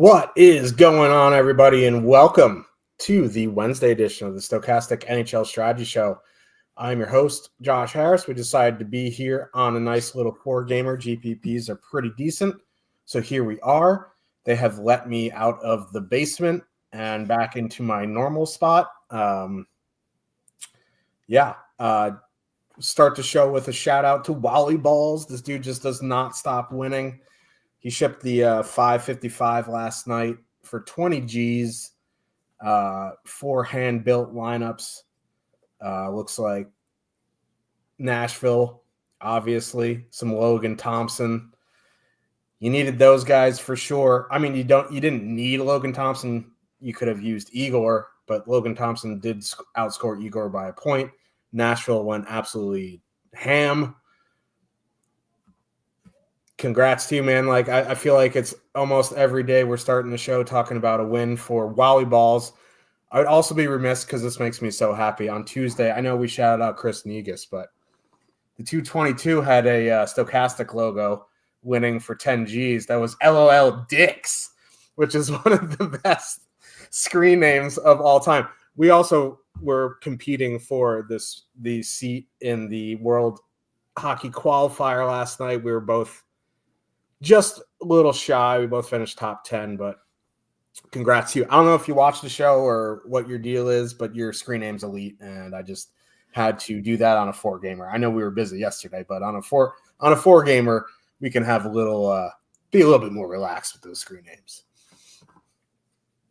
What is going on, everybody, and welcome to the Wednesday edition of the Stochastic NHL Strategy Show. I'm your host, Josh Harris. We decided to be here on a nice little four-gamer. GPPs are pretty decent, so here we are. They have let me out of the basement and back into my normal spot. Start the show with a shout-out to Wally Balls. This dude just does not stop winning. He shipped the 555 last night for 20 Gs, 4 hand-built lineups. Looks like Nashville, obviously, some Logan Thompson. You needed those guys for sure. I mean, you didn't need Logan Thompson. You could have used Igor, but Logan Thompson did outscore Igor by a point. Nashville went absolutely ham. Congrats to you, man. Like, I feel like it's almost every day we're starting the show talking about a win for Wally Balls. I would also be remiss because this makes me so happy. On Tuesday, I know we shouted out Chris Negus, but the 222 had a stochastic logo winning for 10 Gs. That was LOL Dicks, which is one of the best screen names of all time. We also were competing for the seat in the World Hockey Qualifier last night. We were both just a little shy. We both finished top 10, but congrats to you. I don't know if you watched the show or what your deal is, but your screen name's elite, and I just had to do that on a four-gamer. I know we were busy yesterday, but on a four-gamer, we can have a little be a little bit more relaxed with those screen names.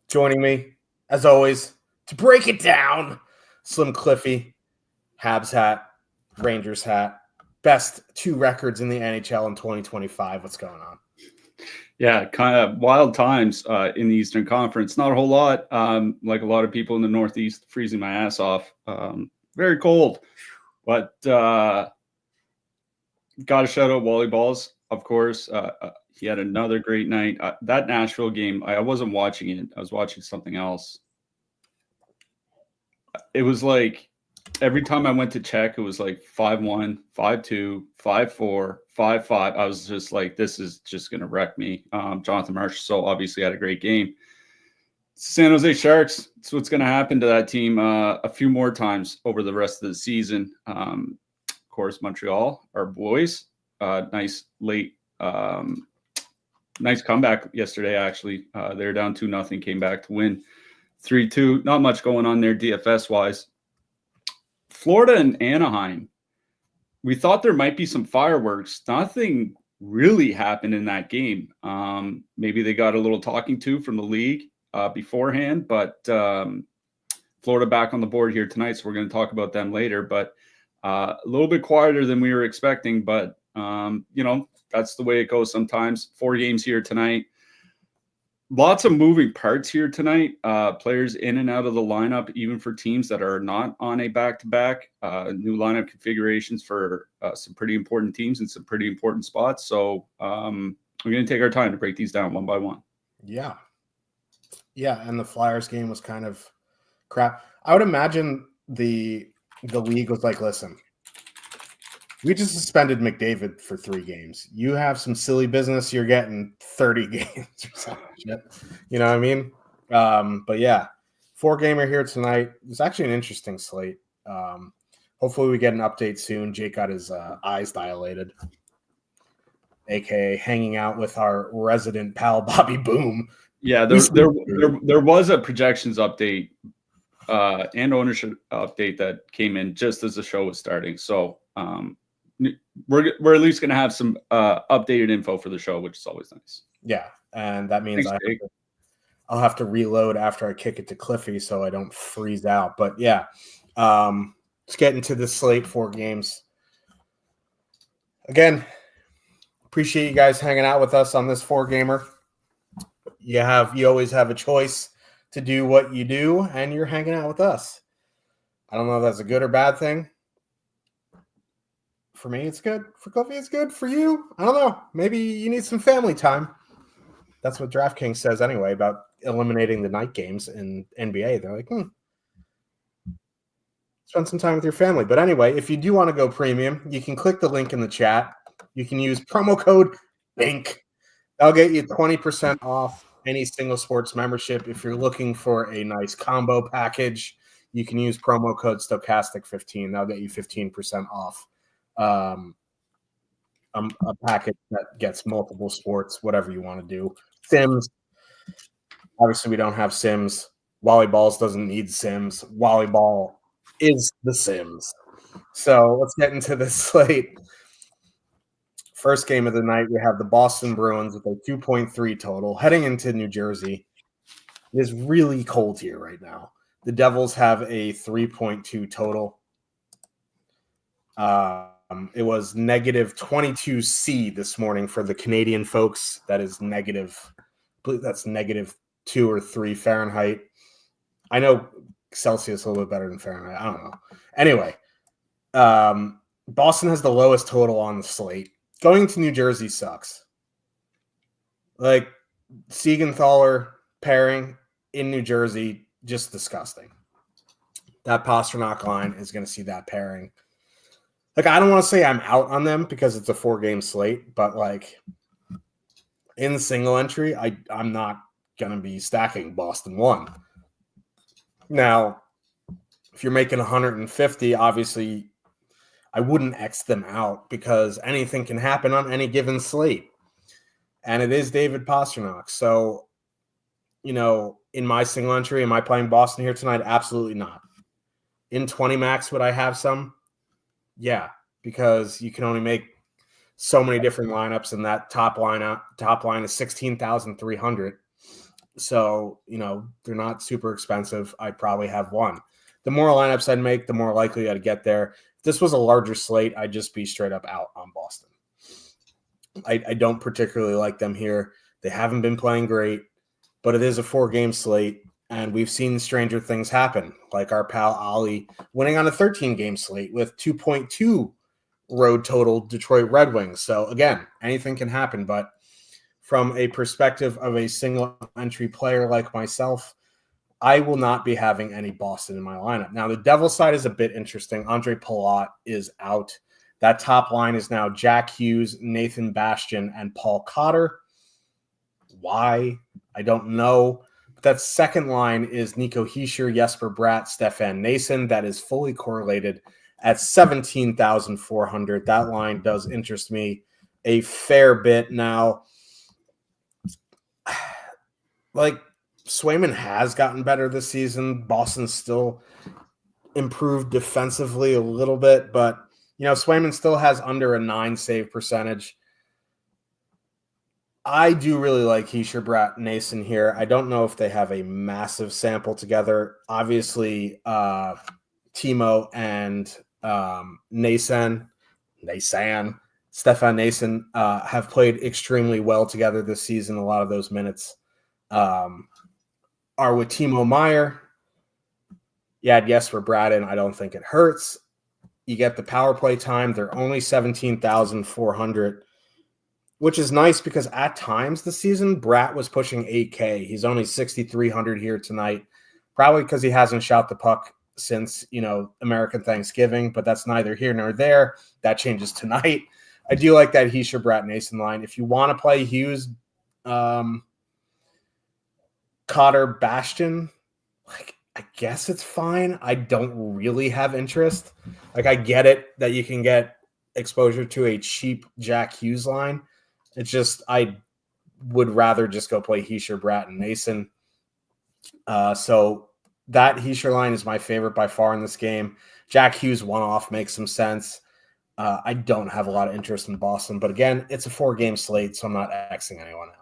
Joining me, as always, to break it down, Slim Cliffy, Habs hat, Rangers hat. Best 2 records in the NHL in 2025. What's going on? Yeah, kind of wild times in the Eastern Conference. Not a whole lot. Like a lot of people in the Northeast, freezing my ass off. Very cold. But got to shout out Wally Balls, of course. He had another great night. That Nashville game, I wasn't watching it. I was watching something else. It was like every time I went to check, it was like 5-1, 5-2, 5-4, 5-5. I was just like, this is just going to wreck me. Jonathan Marchessault obviously had a great game. San Jose Sharks, that's what's going to happen to that team a few more times over the rest of the season. Of course, Montreal, our boys, nice late, nice comeback yesterday, actually. They were down 2-0, came back to win 3-2. Not much going on there DFS-wise. Florida and Anaheim, we thought there might be some fireworks. Nothing really happened in that game. Maybe they got a little talking to from the league beforehand, but Florida back on the board here tonight, so we're going to talk about them later. But a little bit quieter than we were expecting, but, that's the way it goes sometimes. 4 games here tonight. Lots of moving parts here tonight. Players in and out of the lineup, even for teams that are not on a back-to-back. New lineup configurations for some pretty important teams in some pretty important spots. So we're going to take our time to break these down one by one. Yeah. Yeah, and the Flyers game was kind of crap. I would imagine the league was like, listen, we just suspended McDavid for 3 games. You have some silly business, you're getting 30 games or something. You know what I mean? But yeah, 4-gamer here tonight. It's actually an interesting slate. Hopefully we get an update soon. Jake got his eyes dilated, aka hanging out with our resident pal Bobby Boom. Yeah, there was a projections update and ownership update that came in just as the show was starting. So we're at least going to have some updated info for the show, which is always nice. Yeah, and that means Thanks, I'll have to reload after I kick it to Cliffy so I don't freeze out. But yeah, let's get into this slate, 4 games. Again, appreciate you guys hanging out with us on this 4-gamer. You always have a choice to do what you do, and you're hanging out with us. I don't know if that's a good or bad thing. For me, it's good. For Cliffy, it's good. For you, I don't know. Maybe you need some family time. That's what DraftKings says anyway about eliminating the night games in NBA. They're like, spend some time with your family. But anyway, if you do want to go premium, you can click the link in the chat. You can use promo code BINK. That'll get you 20% off any single sports membership. If you're looking for a nice combo package, you can use promo code Stochastic15. That'll get you 15% off a package that gets multiple sports, whatever you want to do. Sims, obviously we don't have Sims. Volleyballs doesn't need Sims. Volleyball is the Sims. So let's get into this slate. First game of the night, we have the Boston Bruins with a 2.3 total heading into New Jersey. It is really cold here right now. The Devils have a 3.2 total. It was negative 22C this morning for the Canadian folks. That is negative. I believe that's negative 2 or 3 Fahrenheit. I know Celsius a little bit better than Fahrenheit. I don't know. Anyway, Boston has the lowest total on the slate. Going to New Jersey sucks. Like, Siegenthaler pairing in New Jersey, just disgusting. That Pastrnak line is going to see that pairing. Like, I don't want to say I'm out on them because it's a 4-game slate, but, like, in single entry, I'm not going to be stacking Boston 1. Now, if you're making 150, obviously I wouldn't X them out because anything can happen on any given slate. And it is David Pastrnak. So, you know, in my single entry, am I playing Boston here tonight? Absolutely not. In 20 max, would I have some? Yeah, because you can only make so many different lineups, and that top line is 16,300. So, you know, they're not super expensive. I'd probably have one. The more lineups I'd make, the more likely I'd get there. If this was a larger slate, I'd just be straight up out on Boston. I don't particularly like them here. They haven't been playing great, but it is a 4-game slate, and we've seen stranger things happen, like our pal Ali winning on a 13-game slate with 2.2 road total Detroit Red Wings. So, again, anything can happen, but from a perspective of a single entry player like myself, I will not be having any Boston in my lineup. Now, the Devil side is a bit interesting. Andre Palat is out. That top line is now Jack Hughes, Nathan Bastian, and Paul Cotter. Why? I don't know. But that second line is Nico Hischier, Jesper Bratt, Stefan Noesen. That is fully correlated at 17,400. That line does interest me a fair bit now. Like, Swayman has gotten better this season. Boston still improved defensively a little bit, but, you know, Swayman still has under a 9 save percentage. I do really like Hischier, Bratt, Noesen here. I don't know if they have a massive sample together. Obviously, Timo and Stefan Noesen have played extremely well together this season. A lot of those minutes are with Timo Meier. Yes, for Braden. I don't think it hurts. You get the power play time. They're only 17,400, which is nice because at times this season, Bratt was pushing 8K. He's only 6,300 here tonight, probably because he hasn't shot the puck since, you know, American Thanksgiving, but that's neither here nor there. That changes tonight. I do like that Hischier, Bratt, Noesen line. If you want to play Hughes, Cotter, Bastian, like, I guess it's fine. I don't really have interest. Like, I get it that you can get exposure to a cheap Jack Hughes line. It's just, I would rather just go play Hischier, Bratt, and Noesen. So that Hischier line is my favorite by far in this game. Jack Hughes one-off makes some sense. I don't have a lot of interest in Boston, but again, it's a 4-game slate, so I'm not Xing anyone out.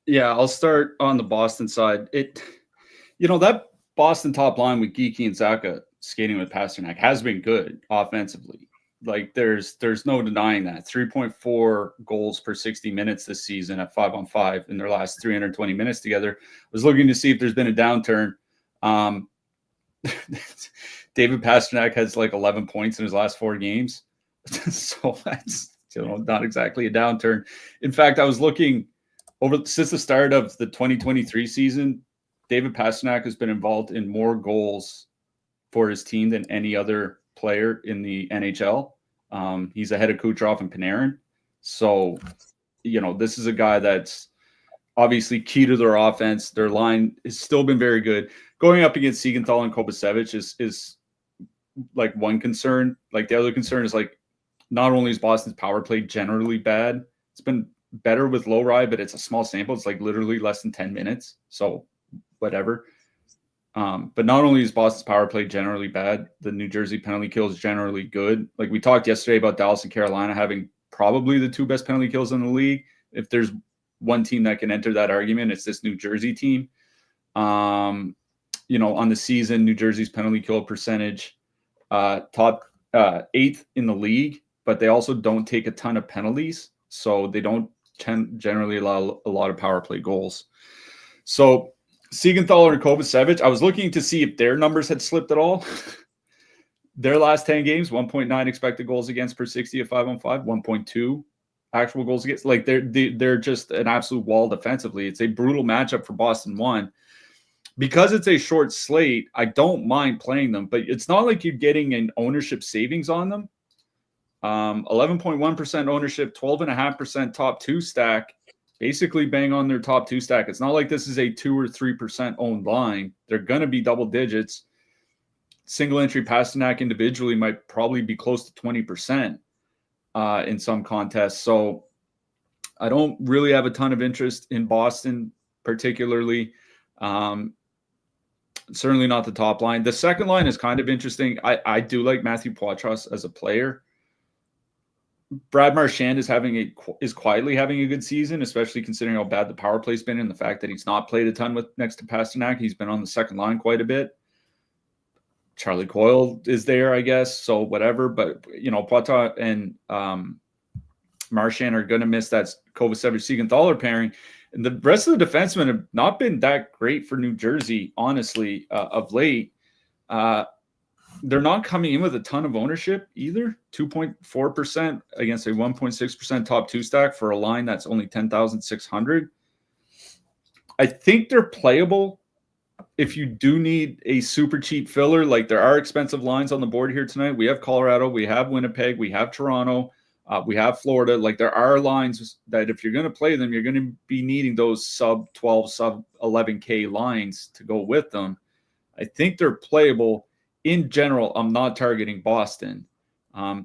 Yeah, I'll start on the Boston side. That Boston top line with Geeky and Zaka skating with Pastrnak has been good offensively. Like, there's no denying that. 3.4 goals per 60 minutes this season at 5-on-5 in their last 320 minutes together. I was looking to see if there's been a downturn. David Pastrnak has like 11 points in his last 4 games. So that's, not exactly a downturn. In fact, I was looking since the start of the 2023 season, David Pastrnak has been involved in more goals for his team than any other player in the NHL. He's ahead of Kucherov and Panarin. So, this is a guy that's obviously key to their offense. Their line has still been very good. Going up against Siegenthaler and Kovacevic is like one concern. Like the other concern is like not only is Boston's power play generally bad, it's been better with low rye, but it's a small sample. It's like literally less than 10 minutes. So whatever. But not only is Boston's power play generally bad, the New Jersey penalty kill is generally good. Like we talked yesterday about Dallas and Carolina having probably the 2 best penalty kills in the league. If there's one team that can enter that argument, it's this New Jersey team. On the season, New Jersey's penalty kill percentage, top 8th in the league, but they also don't take a ton of penalties. So they don't generally allow a lot of power play goals. So Siegenthaler and Kovacevic, I was looking to see if their numbers had slipped at all. Their last 10 games, 1.9 expected goals against per 60 at 5-on-5, 1.2 actual goals against. Like they're just an absolute wall defensively. It's a brutal matchup for Boston 1. Because it's a short slate, I don't mind playing them, but it's not like you're getting an ownership savings on them. 11.1% ownership, 12.5% top 2 stack. Basically bang on their top 2 stack. It's not like this is a 2 or 3% owned line. They're going to be double digits. Single entry Pasternak individually might probably be close to 20% in some contests. So I don't really have a ton of interest in Boston, particularly. Certainly not the top line. The second line is kind of interesting. I do like Matthew Poitras as a player. Brad Marchand is quietly having a good season, especially considering how bad the power play's been and the fact that he's not played a ton next to Pasternak. He's been on the second line quite a bit. Charlie Coyle is there, I guess. So whatever. But, Poitras and Marchand are going to miss that Kovacevic-Siegenthaler pairing. And the rest of the defensemen have not been that great for New Jersey, honestly, of late. They're not coming in with a ton of ownership either. 2.4% against a 1.6% top 2 stack for a line that's only 10,600. I think they're playable if you do need a super cheap filler. Like there are expensive lines on the board here tonight. We have Colorado, we have Winnipeg, we have Toronto, we have Florida. Like there are lines that if you're going to play them, you're going to be needing those sub 12, sub 11K lines to go with them. I think they're playable. In general, I'm not targeting Boston.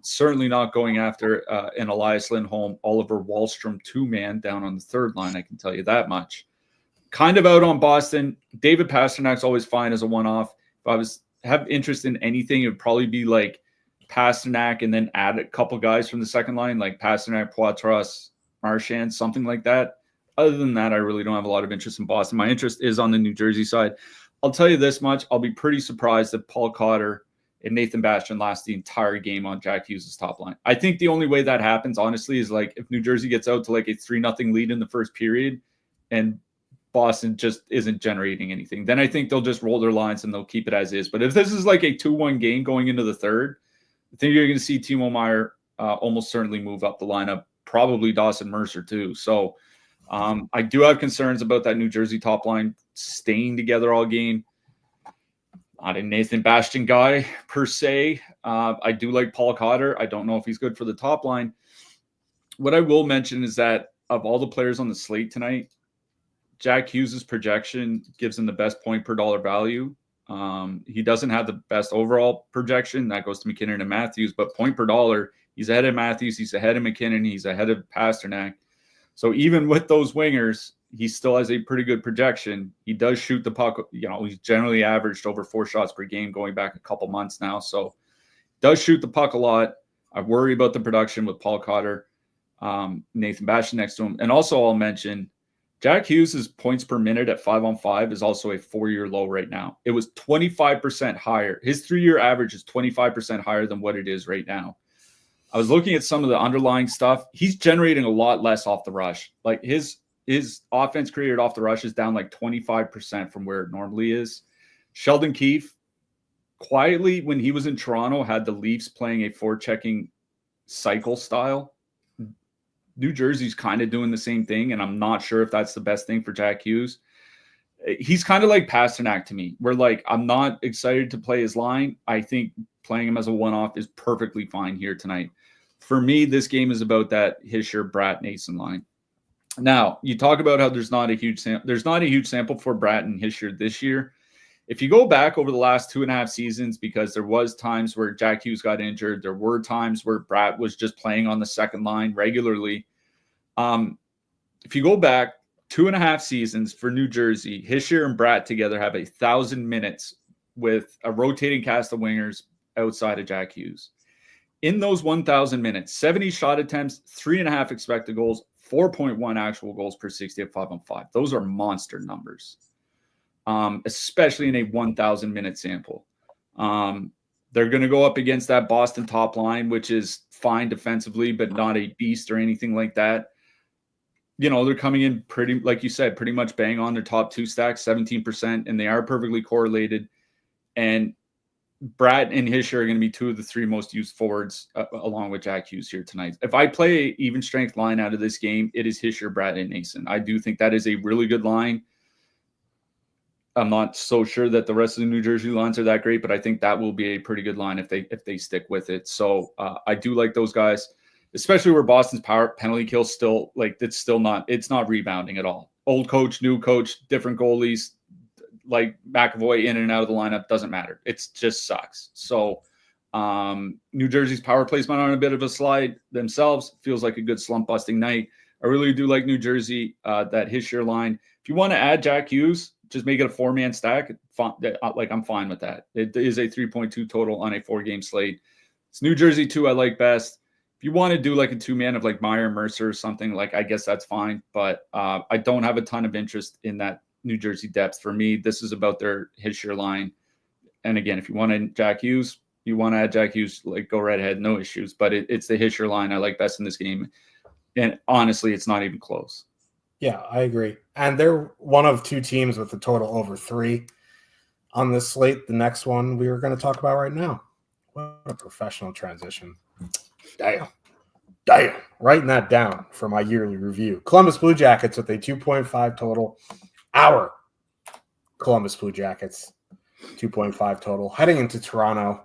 Certainly not going after an Elias Lindholm, Oliver Wahlstrom 2-man down on the third line. I can tell you that much. Kind of out on Boston. David Pasternak's always fine as a one-off. If I have interest in anything, it would probably be like Pasternak and then add a couple guys from the second line, like Pasternak, Poitras, Marchand, something like that. Other than that, I really don't have a lot of interest in Boston. My interest is on the New Jersey side. I'll tell you this much. I'll be pretty surprised if Paul Cotter and Nathan Bastian last the entire game on Jack Hughes' top line. I think the only way that happens, honestly, is like if New Jersey gets out to like a 3-0 lead in the first period and Boston just isn't generating anything. Then I think they'll just roll their lines and they'll keep it as is. But if this is like a 2-1 game going into the third, I think you're going to see Timo Meier almost certainly move up the lineup, probably Dawson Mercer too. So I do have concerns about that New Jersey top line staying together all game. Not a Nathan Bastian guy per se. I do like Paul Cotter. I don't know if he's good for the top line. What I will mention is that of all the players on the slate tonight, Jack Hughes' projection gives him the best point per dollar value. He doesn't have the best overall projection. That goes to McKinnon and Matthews, but point per dollar, he's ahead of Matthews, he's ahead of McKinnon, he's ahead of Pasternak. So even with those wingers, he still has a pretty good projection. He does shoot the puck. He's generally averaged over 4 shots per game going back a couple months now. So does shoot the puck a lot. I worry about the production with Paul Cotter, Nathan Bastian next to him. And also I'll mention Jack Hughes' points per minute at 5-on-5 is also a 4-year low right now. It was 25% higher. His 3-year average is 25% higher than what it is right now. I was looking at some of the underlying stuff. He's generating a lot less off the rush. Like his offense created off the rush is down like 25% from where it normally is. Sheldon Keefe, quietly, when he was in Toronto, had the Leafs playing a forechecking cycle style. New Jersey's kind of doing the same thing, and I'm not sure if that's the best thing for Jack Hughes. He's kind of like Pasternak to me, where like I'm not excited to play his line. I think playing him as a one-off is perfectly fine here tonight. For me, this game is about that Hischier, Bratt, Nason line. Now, you talk about how there's not a huge sample for Bratt and Hischier this year. If you go back over the last 2.5 seasons, because there was times where Jack Hughes got injured, there were times where Bratt was just playing on the second line regularly. If you go back 2.5 seasons for New Jersey, Hischier and Bratt together have 1,000 minutes with a rotating cast of wingers outside of Jack Hughes. In those 1,000 minutes, 70 shot attempts, 3.5 expected goals, 4.1 actual goals per 60 at 5-on-5. Those are monster numbers, especially in a 1,000 minute sample. They're going to go up against that Boston top line, which is fine defensively, but not a beast or anything like that. You know, they're coming in pretty, like you said, pretty much bang on their top two stacks, 17%, and they are perfectly correlated. And Bratt and Hischier are going to be two of the three most used forwards, along with Jack Hughes here tonight. If I play an even strength line out of this game, it is Hischier, Bratt, and Nason. I do think that is a really good line. I'm not so sure that the rest of the New Jersey lines are that great, but I think that will be a pretty good line if they stick with it. So I do like those guys, especially where Boston's power penalty kill still, like, it's not rebounding at all. Old coach, new coach, different goalies, like McAvoy in and out of the lineup, doesn't matter. It just sucks. So New Jersey's power plays went on a bit of a slide themselves. Feels like a good slump busting night. I really do like New Jersey, that Hischier line. If you want to add Jack Hughes, just make it a 4-man stack. Like, I'm fine with that. It is a 3.2 total on a 4-game slate. It's New Jersey 2 I like best. If you want to do like a 2-man of like Meyer, Mercer or something, like, I guess that's fine. But I don't have a ton of interest in that New Jersey depth. For me, this is about their Hischier line. And again, if you want to Jack Hughes, you want to add Jack Hughes, like, go right ahead, no issues. But it's the Hischier line I like best in this game. And honestly, it's not even close. Yeah, I agree. And they're one of two teams with a total over 3 on this slate. The next one we were going to talk about right now. What a professional transition. Damn. Writing that down for my yearly review. Columbus Blue Jackets with a 2.5 total. Our Columbus Blue Jackets, 2.5 total. Heading into Toronto,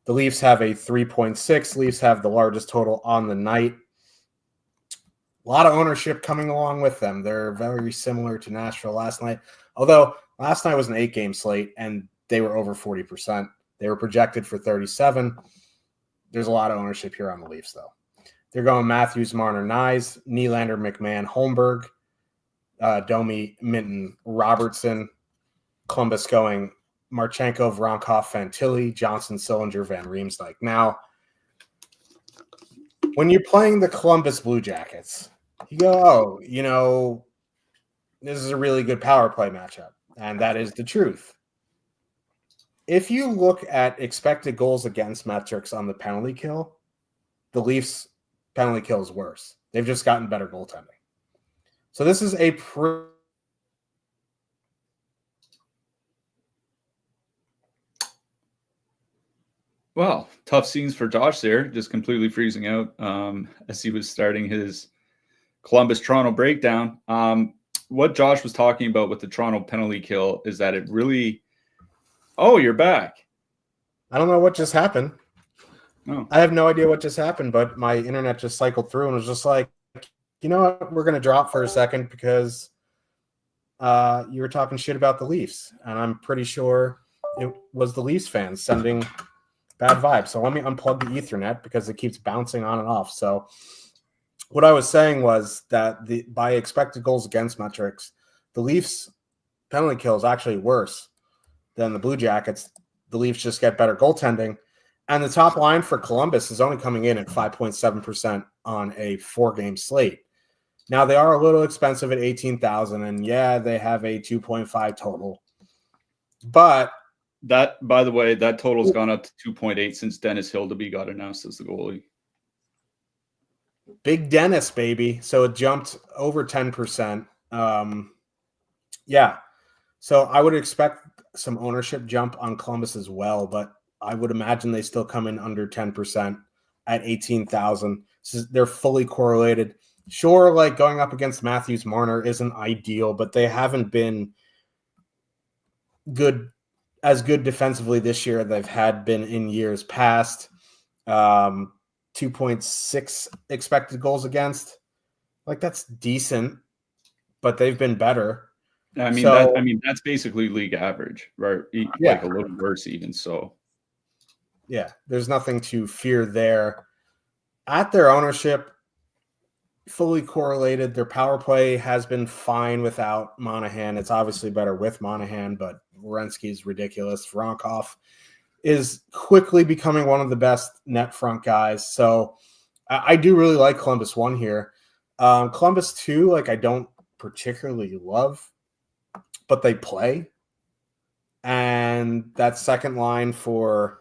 the Leafs have a 3.6. Leafs have the largest total on the night. A lot of ownership coming along with them. They're very similar to Nashville last night. Although last night was an 8-game slate, and they were over 40%. They were projected for 37. There's a lot of ownership here on the Leafs, though. They're going Matthews, Marner, Nyes, Nylander, McMahon, Holmberg, Domi, Minton, Robertson. Columbus going Marchenko, Voronkov, Fantilli, Johnson, Sillinger, Van Riemsdyk. Now, when you're playing the Columbus Blue Jackets, you go, this is a really good power play matchup. And that is the truth. If you look at expected goals against metrics on the penalty kill, the Leafs' penalty kill is worse. They've just gotten better goaltending. So this is a Well, tough scenes for Josh there, just completely freezing out as he was starting his Columbus-Toronto breakdown. What Josh was talking about with the Toronto penalty kill is that it really... Oh, you're back. I don't know what just happened. Oh. I have no idea what just happened, but my internet just cycled through and was just like, you know what? We're going to drop for a second because you were talking shit about the Leafs. And I'm pretty sure it was the Leafs fans sending bad vibes. So let me unplug the Ethernet because it keeps bouncing on and off. So what I was saying was that by expected goals against metrics, the Leafs penalty kill is actually worse than the Blue Jackets. The Leafs just get better goaltending. And the top line for Columbus is only coming in at 5.7% on a 4-game slate. Now, they are a little expensive at $18,000, and yeah, they have a 2.5 total. But that, by the way, that total's gone up to 2.8 since Dennis Hildeby got announced as the goalie. Big Dennis, baby. So it jumped over 10%. Yeah. So I would expect some ownership jump on Columbus as well, but I would imagine they still come in under 10% at 18,000. So they're fully correlated. Sure, like going up against Matthews, Marner isn't ideal, but they haven't been good defensively this year they've had been in years past. 2.6 expected goals against. Like, that's decent, but they've been better. I mean, So, that's basically league average, right? Like yeah, a little worse even. So, yeah, there's nothing to fear there. At their ownership, fully correlated. Their power play has been fine without Monahan. It's obviously better with Monahan, but Werenski is ridiculous. Voronkov is quickly becoming one of the best net front guys. So I do really like Columbus 1 here. Columbus 2, like, I don't particularly love, but they play. And that second line for,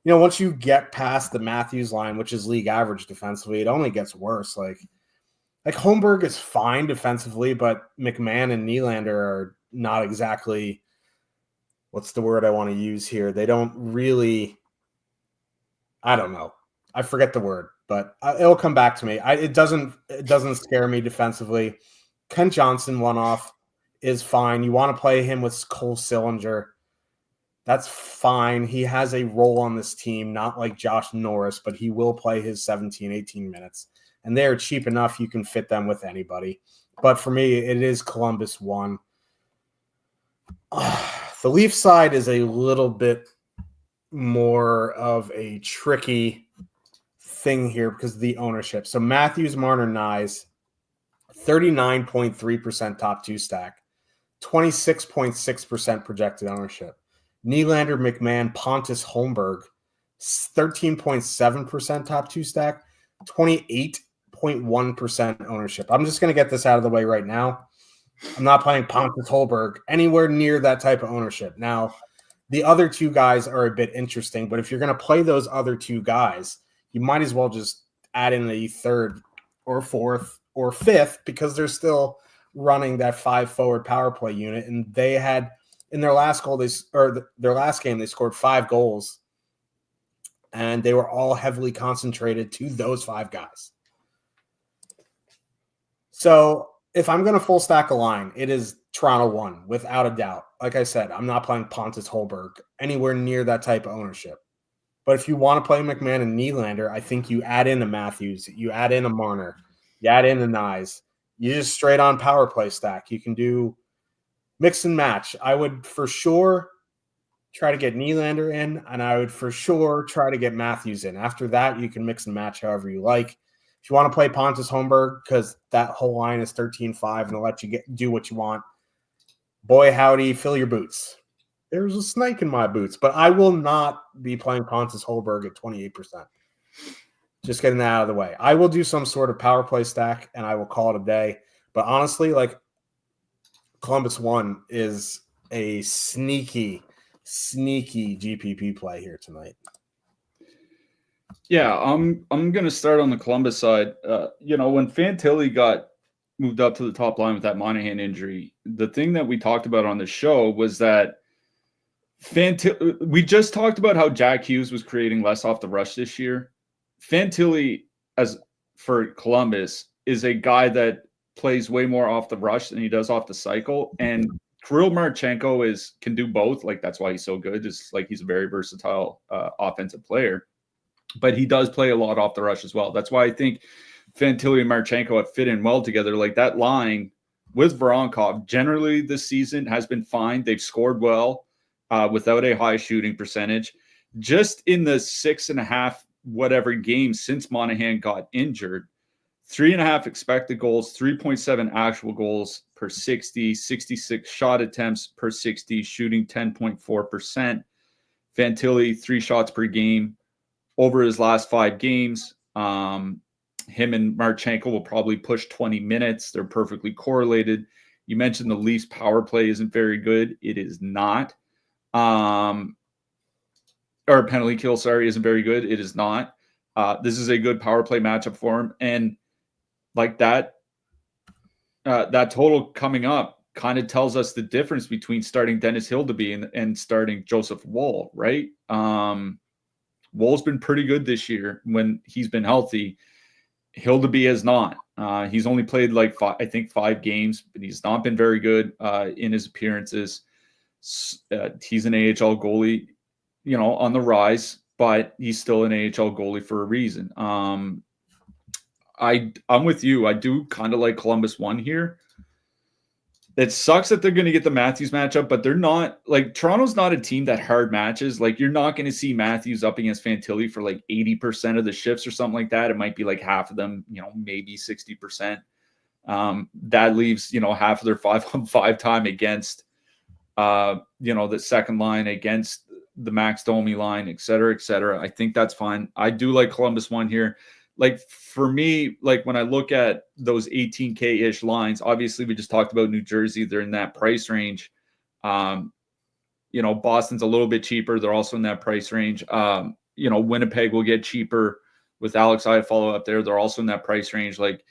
once you get past the Matthews line, which is league average defensively, it only gets worse. Like Holmberg is fine defensively, but McMahon and Nylander are not exactly, what's the word I want to use here? They don't really, I don't know. I forget the word, but it'll come back to me. It doesn't scare me defensively. Kent Johnson one-off is fine. You want to play him with Cole Sillinger. That's fine. He has a role on this team, not like Josh Norris, but he will play his 17, 18 minutes. And they're cheap enough you can fit them with anybody. But for me, it is Columbus 1. The Leaf side is a little bit more of a tricky thing here because of the ownership. So Matthews, Marner, Nyes, 39.3% top 2 stack, 26.6% projected ownership. Nylander, McMahon, Pontus, Holmberg, 13.7% top 2 stack, 28.1% ownership. I'm just going to get this out of the way right now. I'm not playing Pontus, Holmberg anywhere near that type of ownership. Now, the other two guys are a bit interesting, but if you're going to play those other two guys, you might as well just add in a third or fourth or fifth because they're still running that 5 forward power play unit. And they had in their last goal, their last game, they scored 5 goals, and they were all heavily concentrated to those 5 guys. So if I'm going to full stack a line, it is Toronto 1 without a doubt. Like I said, I'm not playing Pontus, Holberg anywhere near that type of ownership. But if you want to play McMahon and Nylander, I think you add in a Matthews, you add in a Marner, you add in a Nyes. You just straight on power play stack. You can do mix and match. I would for sure try to get Nylander in, and I would for sure try to get Matthews in. After that, you can mix and match however you like. If you want to play Pontus Holmberg, because that whole line is 13-5 and they'll let you do what you want, boy howdy, fill your boots. There's a snake in my boots, but I will not be playing Pontus Holmberg at 28%. Just getting that out of the way. I will do some sort of power play stack, and I will call it a day. But honestly, like, Columbus 1 is a sneaky GPP play here tonight. Yeah, I'm going to start on the Columbus side. When Fantilli got moved up to the top line with that Monahan injury, the thing that we talked about on the show was that we just talked about how Jack Hughes was creating less off the rush this year. Fantilli, as for Columbus, is a guy that plays way more off the rush than he does off the cycle. And Kirill Marchenko can do both. Like, that's why he's so good. It's like he's a very versatile offensive player. But he does play a lot off the rush as well. That's why I think Fantilli and Marchenko have fit in well together. Like, that line with Voronkov generally this season has been fine. They've scored well without a high shooting percentage. Just in the 6.5 whatever games since Monahan got injured, 3.5 expected goals, 3.7 actual goals per 60, 66 shot attempts per 60, shooting 10.4%. Fantilli, 3 shots per game over his last 5 games. Him and Marchenko will probably push 20 minutes. They're perfectly correlated. You mentioned the Leafs power play isn't very good. It is not. Or penalty kill, isn't very good. It is not. This is a good power play matchup for him. And like that total coming up kind of tells us the difference between starting Dennis Hildeby and starting Joseph Woll, right? Woll's been pretty good this year when he's been healthy. Hildeby has not. He's only played like 5 games, but he's not been very good in his appearances. He's an AHL goalie, on the rise, but he's still an AHL goalie for a reason. I'm with you. I do kind of like Columbus 1 here. It sucks that they're going to get the Matthews matchup, but they're not like Toronto's not a team that hard matches. Like you're not going to see Matthews up against Fantilli for like 80% of the shifts or something like that. It might be like half of them, maybe 60%. That leaves, half of their 5-on-5 time against, the second line, against the Max Domi line, et cetera, et cetera. I think that's fine. I do like Columbus 1 here. Like for me, like when I look at those 18K-ish lines, obviously we just talked about New Jersey. They're in that price range. Boston's a little bit cheaper. They're also in that price range. Winnipeg will get cheaper with Alex Iafallo up there. They're also in that price range. Like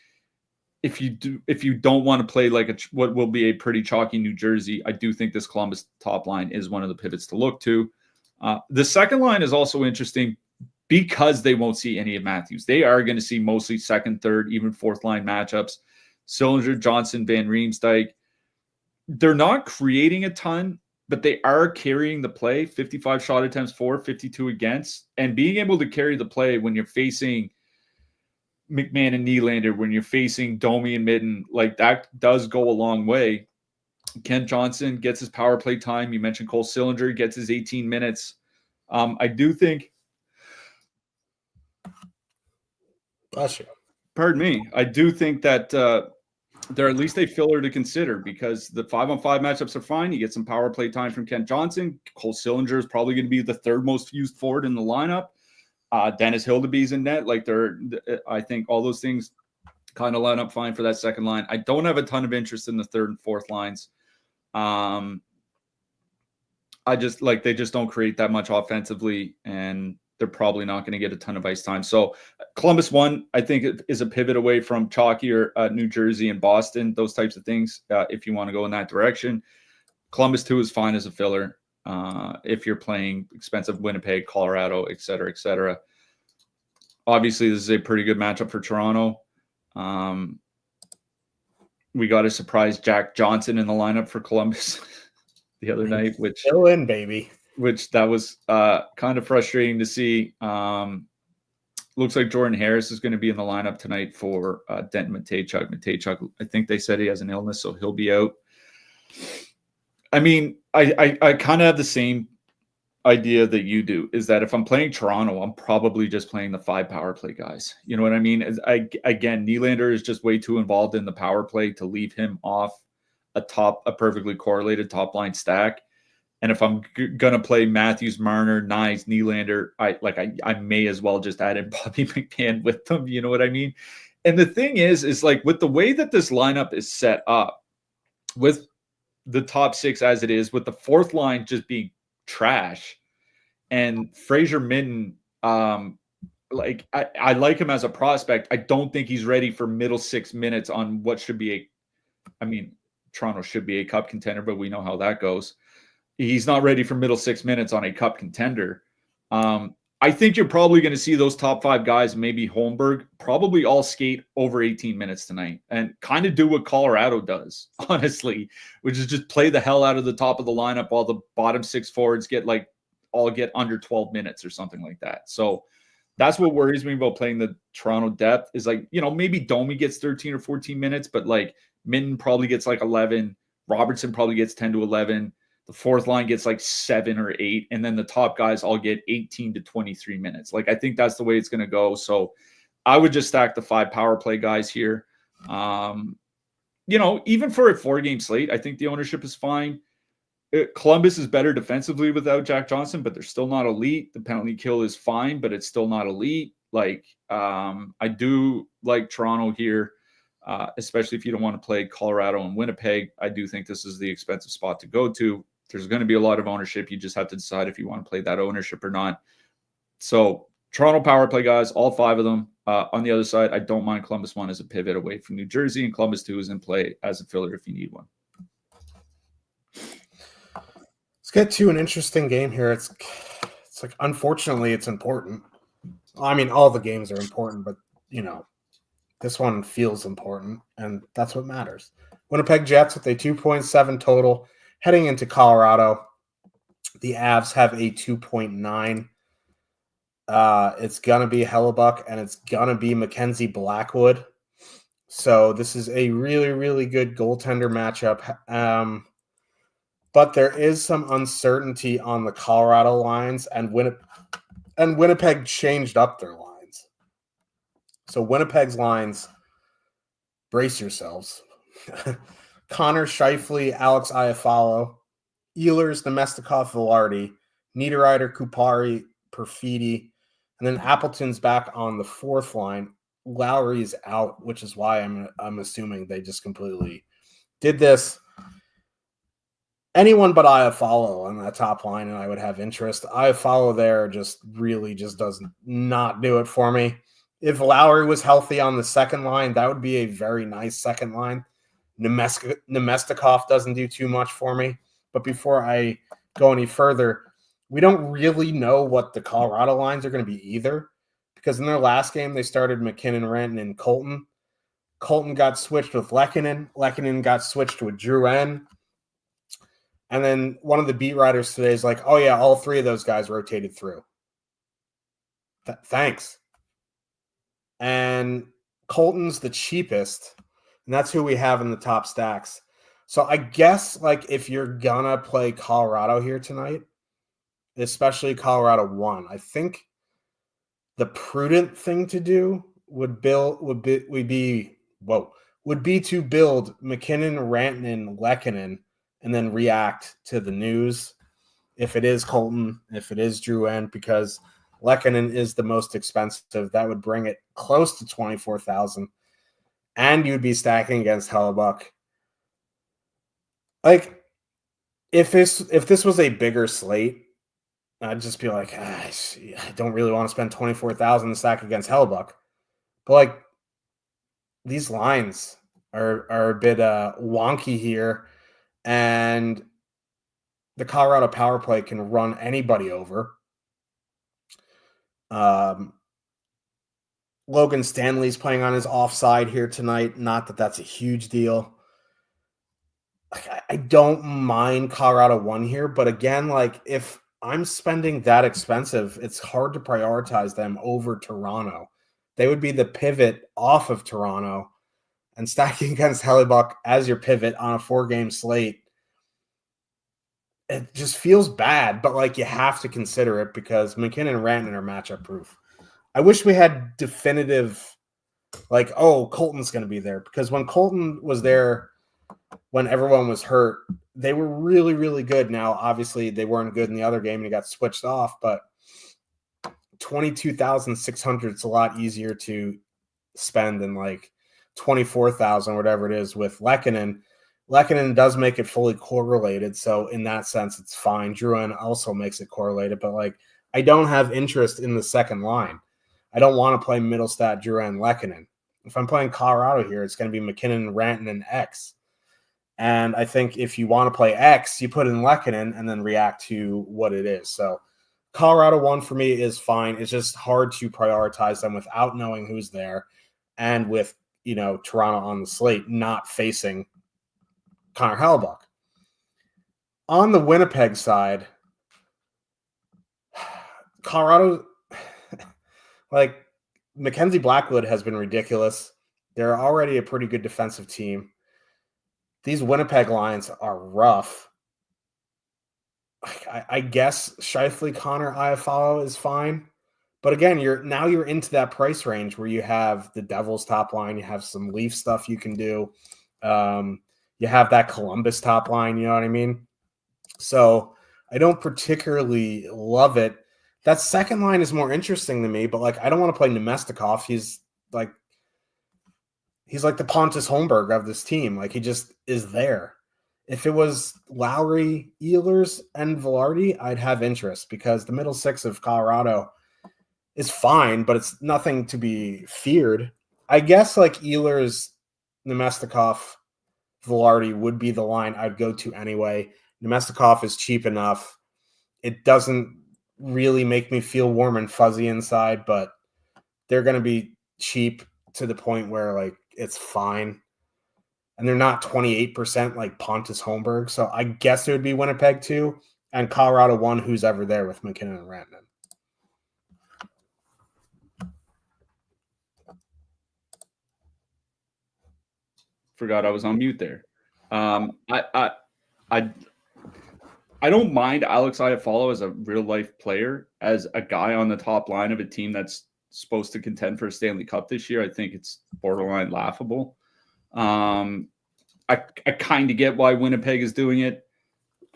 if you don't want to play like what will be a pretty chalky New Jersey, I do think this Columbus top line is one of the pivots to look to. The second line is also interesting because they won't see any of Matthews. They are going to see mostly second, third, even fourth line matchups. Sillinger, Johnson, Van Riemsdyk. They're not creating a ton, but they are carrying the play. 55 shot attempts for, 52 against. And being able to carry the play when you're facing McMahon and Nylander, when you're facing Domi and Midden, like that does go a long way. Kent Johnson gets his power play time. You mentioned Cole Sillinger gets his 18 minutes. I do think Bless you. Pardon me. I do think that they're at least a filler to consider because the 5-on-5 matchups are fine. You get some power play time from Kent Johnson. Cole Sillinger is probably going to be the third most used forward in the lineup. Dennis Hildeby's in net. Like I think all those things kind of line up fine for that second line. I don't have a ton of interest in the third and fourth lines. I just they just don't create that much offensively, and they're probably not going to get a ton of ice time. So Columbus 1, I think, is a pivot away from chalky or New Jersey and Boston, those types of things, if you want to go in that direction. Columbus 2 is fine as a filler if you're playing expensive Winnipeg, Colorado, et cetera, et cetera. Obviously, this is a pretty good matchup for Toronto. We got a surprise Jack Johnson in the lineup for Columbus the other night, which still in, baby. Which that was kind of frustrating to see. Looks like Jordan Harris is going to be in the lineup tonight for Denton Mateychuk. Mateychuk, I think they said he has an illness, so he'll be out. I mean, I kind of have the same idea that you do, is that if I'm playing Toronto, I'm probably just playing the 5 power play guys. You know what I mean? Again, Nylander is just way too involved in the power play to leave him off a perfectly correlated top line stack. And if I'm going to play Matthews, Marner, Nyes, Nylander, I may as well just add in Bobby McMahon with them. You know what I mean? And the thing is like with the way that this lineup is set up, with the top 6 as it is, with the fourth line just being trash, and Fraser Minten, I like him as a prospect. I don't think he's ready for middle 6 minutes on what should be Toronto should be a cup contender, but we know how that goes. He's not ready for middle 6 minutes on a cup contender. I think you're probably going to see those top 5 guys, maybe Holmberg, probably all skate over 18 minutes tonight and kind of do what Colorado does, honestly, which is just play the hell out of the top of the lineup while the bottom 6 forwards get under 12 minutes or something like that. So that's what worries me about playing the Toronto depth is maybe Domi gets 13 or 14 minutes, but Minton probably gets 11. Robertson probably gets 10 to 11. The fourth line gets 7 or 8, and then the top guys all get 18 to 23 minutes. I think that's the way it's going to go. So I would just stack the 5 power play guys here. Even for a 4-game slate, I think the ownership is fine. Columbus is better defensively without Jack Johnson, but they're still not elite. The penalty kill is fine, but it's still not elite. I do like Toronto here. Especially if you don't want to play Colorado and Winnipeg. I do think this is the expensive spot to go to. There's going to be a lot of ownership. You just have to decide if you want to play that ownership or not. So Toronto power play guys, all 5 of them. On the other side, I don't mind Columbus 1 as a pivot away from New Jersey, and Columbus 2 is in play as a filler if you need one. Let's get to an interesting game here. It's unfortunately, it's important. I mean, all the games are important, but this one feels important, and that's what matters. Winnipeg Jets with a 2.7 total heading into Colorado. The Avs have a 2.9. It's going to be Hellebuck, and it's going to be Mackenzie Blackwood. So this is a really, really good goaltender matchup. But there is some uncertainty on the Colorado lines, and Winnipeg changed up their lines. So Winnipeg's lines, brace yourselves. Connor Scheifele, Alex Iafallo, Ehlers, Nemestikov, Velarde, Niederreiter, Kupari, Perfidi, and then Appleton's back on the fourth line. Lowry's out, which is why I'm assuming they just completely did this. Anyone but Iafallo on that top line, and I would have interest. Iafallo there just does not do it for me. If Lowry was healthy on the second line, that would be a very nice second line. Nemestikov doesn't do too much for me. But before I go any further, we don't really know what the Colorado lines are going to be either, because in their last game, they started McKinnon, Renton, and Colton. Colton got switched with Lehkonen. Lehkonen got switched with Drouin. And then one of the beat writers today is like, oh, yeah, all three of those guys rotated through. Thanks. And Colton's the cheapest, and that's who we have in the top stacks. So I guess, like, if you're going to play Colorado here tonight, especially Colorado 1, I think the prudent thing to do would be to build McKinnon, Rantanen, Lehkonen, and then react to the news. If it is Colton, if it is Drouin, because Lehkonen is the most expensive, that would bring it close to 24,000, and you'd be stacking against Hellebuck. Like, if this was a bigger slate, I'd just be like, I don't really want to spend 24,000 to stack against Hellebuck. But like, these lines are a bit wonky here, and the Colorado power play can run anybody over. Logan Stanley's playing on his offside here tonight. Not that that's a huge deal. I don't mind Colorado 1 here, but again, like, if I'm spending that expensive, it's hard to prioritize them over Toronto. They would be the pivot off of Toronto, and stacking against Hellebuck as your pivot on a 4-game slate, it just feels bad, but like, you have to consider it because McKinnon and Rantanen are matchup proof. I wish we had definitive, like, oh, Colton's going to be there, because when Colton was there, when everyone was hurt, they were really, really good. Now, obviously, they weren't good in the other game and he got switched off, but 22,600 is a lot easier to spend than like 24,000, whatever it is, with Lehkonen. Lehkonen does make it fully correlated, so in that sense, it's fine. Drouin also makes it correlated, but like, I don't have interest in the second line. I don't want to play Middlestat, Drouin, Lehkonen. If I'm playing Colorado here, it's going to be McKinnon, Rantanen, and X. And I think if you want to play X, you put in Lehkonen and then react to what it is. So Colorado 1 for me is fine. It's just hard to prioritize them without knowing who's there, and with, Toronto on the slate not facing Connor Hellebuck. On the Winnipeg side, Colorado, like, Mackenzie Blackwood has been ridiculous. They're already a pretty good defensive team. These Winnipeg lines are rough. I guess Scheifele, Connor, Iafallo is fine. But again, you're into that price range where you have the Devils top line, you have some Leaf stuff you can do. You have that Columbus top line, you know what I mean? So I don't particularly love it. That second line is more interesting to me, but like, I don't want to play Nemestikov. He's like the Pontus Holmberg of this team. Like, he just is there. If it was Lowry, Ehlers, and Velarde, I'd have interest, because the middle six of Colorado is fine, but it's nothing to be feared. I guess like Ehlers, Nemestikov, Velarde would be the line I'd go to anyway. Nemestikov is cheap enough. It doesn't really make me feel warm and fuzzy inside, but they're going to be cheap to the point where like it's fine. And they're not 28% like Pontus Holmberg. So I guess it would be Winnipeg 2 and Colorado 1, who's ever there with McKinnon and Rantanen. Forgot I was on mute there. I don't mind Alex Iafallo as a real life player, as a guy on the top line of a team that's supposed to contend for a Stanley Cup this year. I think it's borderline laughable. I kind of get why Winnipeg is doing it.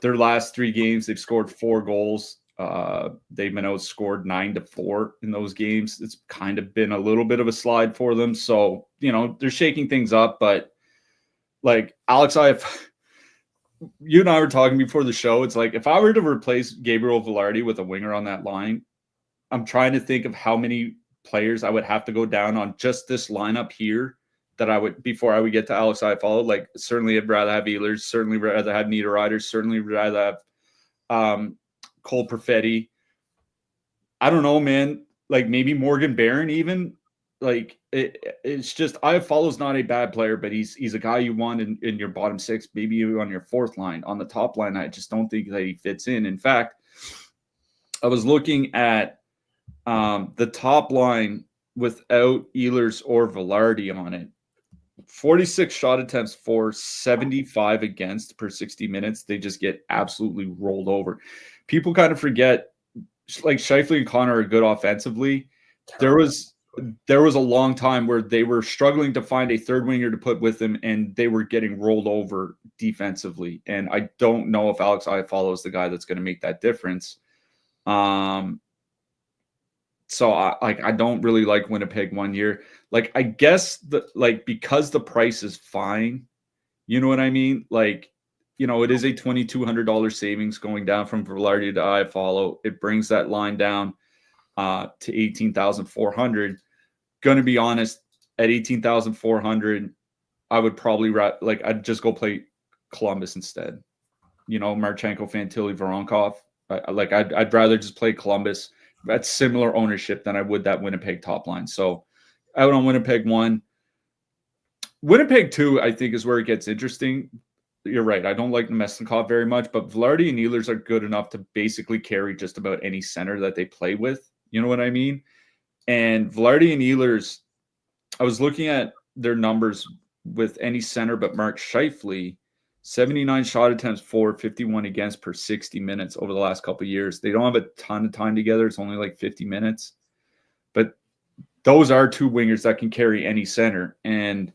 Their last 3 games, they've scored 4 goals. They've been outscored 9-4 in those games. It's kind of been a little bit of a slide for them. So, they're shaking things up. But like you and I were talking before the show. It's like, if I were to replace Gabriel Velarde with a winger on that line, I'm trying to think of how many players I would have to go down on just this lineup here that I would, before I would get to Alex Iafallo. Like, certainly I'd rather have Ehlers, certainly rather have Niederreiter, certainly rather have Cole Perfetti. I don't know, man. Like, maybe Morgan Barron even. Like, it's just, Iafallo's not a bad player, but he's a guy you want in your bottom 6, maybe on your 4th line. On the top line, I just don't think that he fits in. In fact, I was looking at the top line without Ehlers or Velarde on it. 46 shot attempts for, 75 against per 60 minutes. They just get absolutely rolled over. People kind of forget, like, Scheifele and Connor are good offensively. There was a long time where they were struggling to find a third winger to put with them, and they were getting rolled over defensively. And I don't know if Alex Iafallo is the guy that's going to make that difference. So I don't really like Winnipeg 1 year. Like, I guess because the price is fine, you know what I mean? Like, it is a $2,200 savings going down from Velarde to Iafallo. It brings that line down to 18,400. Going to be honest, at 18,400, I would probably I'd just go play Columbus instead. Marchenko, Fantilli, Voronkov. I'd rather just play Columbus. That's similar ownership than I would that Winnipeg top line. So out on Winnipeg 1. Winnipeg 2, I think, is where it gets interesting. You're right. I don't like Nemesnikov very much, but Velarde and Ehlers are good enough to basically carry just about any center that they play with. You know what I mean? And Velarde and Ehlers, I was looking at their numbers with any center but Mark Scheifele. 79 shot attempts for, 51 against per 60 minutes over the last couple of years. They don't have a ton of time together. It's only like 50 minutes. But those are 2 wingers that can carry any center. And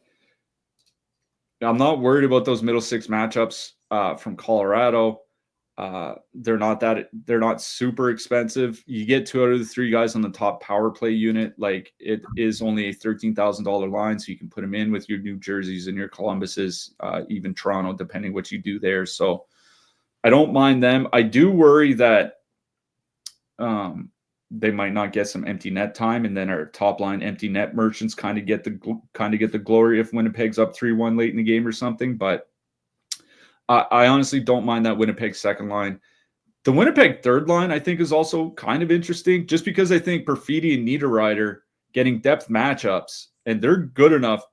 I'm not worried about those middle 6 matchups from Colorado. They're not super expensive. You get 2 out of the 3 guys on the top power play unit. Like, it is only a $13,000 line, so you can put them in with your New Jerseys and your Columbuses, even Toronto, depending what you do there. So I don't mind them. I do worry that they might not get some empty net time, and then our top line empty net merchants kind of get the glory if Winnipeg's up 3-1 late in the game or something. But I honestly don't mind that Winnipeg second line. The Winnipeg third line, I think, is also kind of interesting, just because I think Perfetti and Niederreiter getting depth matchups, and they're good enough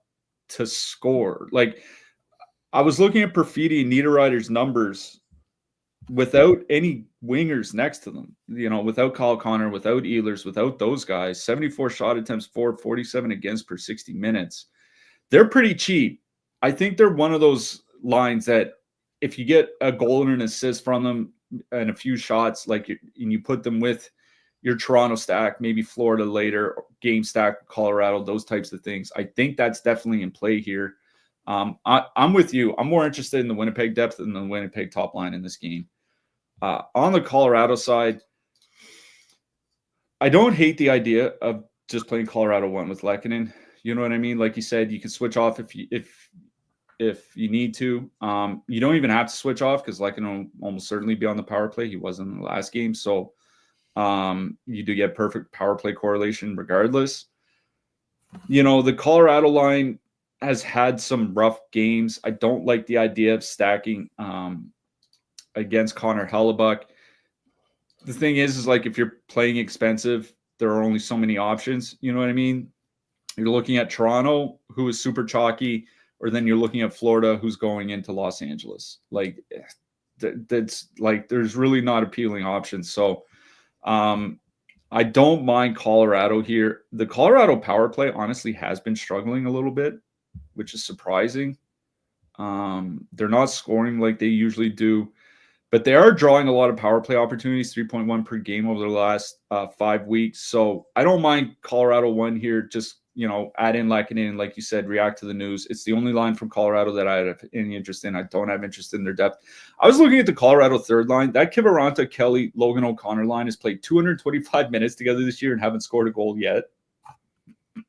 to score. Like, I was looking at Perfetti and Niederreiter's numbers without any wingers next to them, without Kyle Connor, without Ehlers, without those guys. 74 shot attempts for, 47 against per 60 minutes. They're pretty cheap. I think they're one of those lines that, if you get a goal and an assist from them and a few shots, and you put them with your Toronto stack, maybe Florida later, game stack, Colorado, those types of things, I think that's definitely in play here. I'm with you. I'm more interested in the Winnipeg depth than the Winnipeg top line in this game. On the Colorado side, I don't hate the idea of just playing Colorado 1 with Lehkonen. You know what I mean? Like you said, you can switch off if you need to. You don't even have to switch off, because Lehkonen will almost certainly be on the power play. He was in the last game. So you do get perfect power play correlation regardless. The Colorado line has had some rough games. I don't like the idea of stacking against Connor Hellebuck. The thing is like, if you're playing expensive, there are only so many options. You know what I mean? You're looking at Toronto, who is super chalky, or then you're looking at Florida, who's going into Los Angeles. Like, that's like, there's really not appealing options. So I don't mind Colorado here. The Colorado power play honestly has been struggling a little bit, which is surprising. They're not scoring like they usually do, but they are drawing a lot of power play opportunities, 3.1 per game over the last 5 weeks. So I don't mind Colorado 1 here. Just, add in Lehkonen, like you said, react to the news. It's the only line from Colorado that I have any interest in. I don't have interest in their depth. I was looking at the Colorado third line. That Kiviranta, Kelly, Logan O'Connor line has played 225 minutes together this year and haven't scored a goal yet.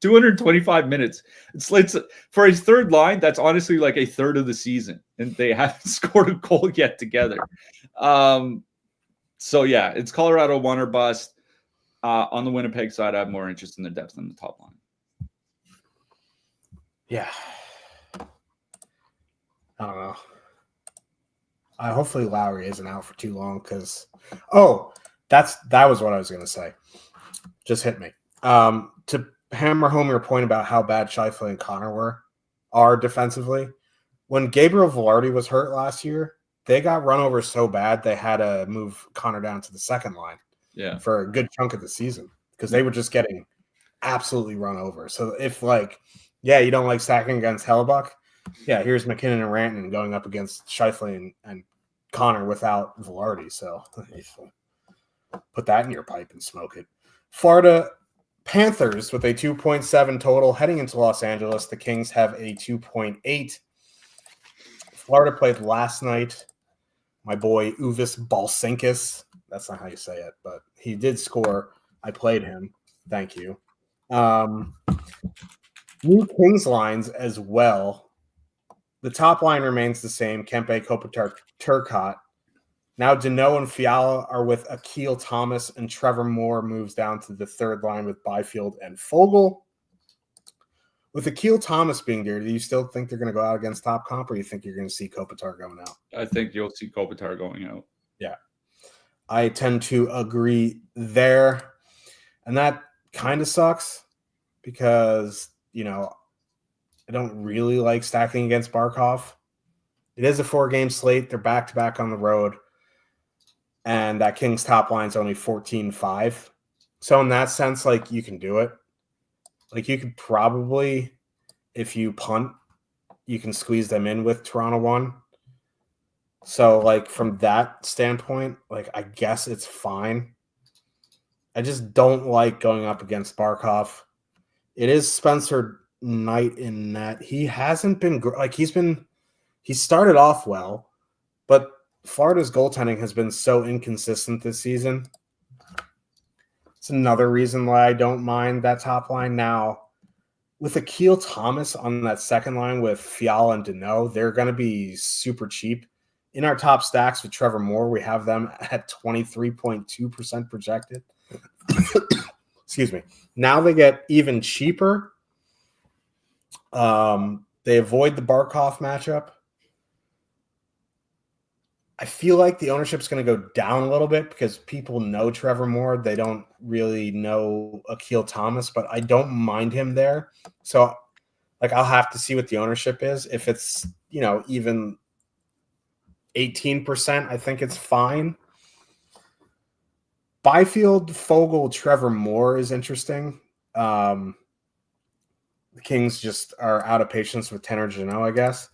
225 minutes. It's for his third line, that's honestly like a third of the season, and they haven't scored a goal yet together. So yeah, it's Colorado 1 or bust. On the Winnipeg side, I have more interest in the depth than the top line. Yeah. I don't know. Hopefully Lowry isn't out for too long because that was what I was going to say. Just hit me. To hammer home your point about how bad Scheifele and Connor are defensively, when Gabriel Velarde was hurt last year, they got run over so bad they had to move Connor down to the second line for a good chunk of the season because they were just getting absolutely run over. So if you don't like stacking against Hellebuck, here's McKinnon and Rantanen going up against Scheifele and Connor without Velarde. So put that in your pipe and smoke it. Florida Panthers with a 2.7 total heading into Los Angeles. The Kings have a 2.8. Florida played last night. My boy Uvis Balsinkis. That's not how you say it, but he did score. I played him. Thank you. New Kings lines as well. The top line remains the same. Kempe, Kopitar, Turcotte. Now Deneau and Fiala are with Akil Thomas, and Trevor Moore moves down to the third line with Byfield and Fogle. With Akil Thomas being there, do you still think they're going to go out against top comp, or do you think you're going to see Kopitar going out? I think you'll see Kopitar going out. Yeah. I tend to agree there. And that kind of sucks because, I don't really like stacking against Barkov. It is a 4-game slate. They're back-to-back on the road. And that Kings top line is only 14-5. So in that sense, you can do it. You could probably, if you punt, you can squeeze them in with Toronto 1. So, from that standpoint, I guess it's fine. I just don't like going up against Barkov. It is Spencer Knight in that he hasn't been he started off well, but Florida's goaltending has been so inconsistent this season. It's another reason why I don't mind that top line. Now, with Akil Thomas on that second line with Fiala and Deneau, they're going to be super cheap. In our top stacks with Trevor Moore, we have them at 23.2% projected. Excuse me. Now they get even cheaper. They avoid the Barkov matchup. I feel like the ownership's going to go down a little bit because people know Trevor Moore. They don't really know Akil Thomas, but I don't mind him there. So, I'll have to see what the ownership is. If it's, even 18%, I think it's fine. Byfield, Fogle, Trevor Moore is interesting. The Kings just are out of patience with Tanner Jeannot, I guess.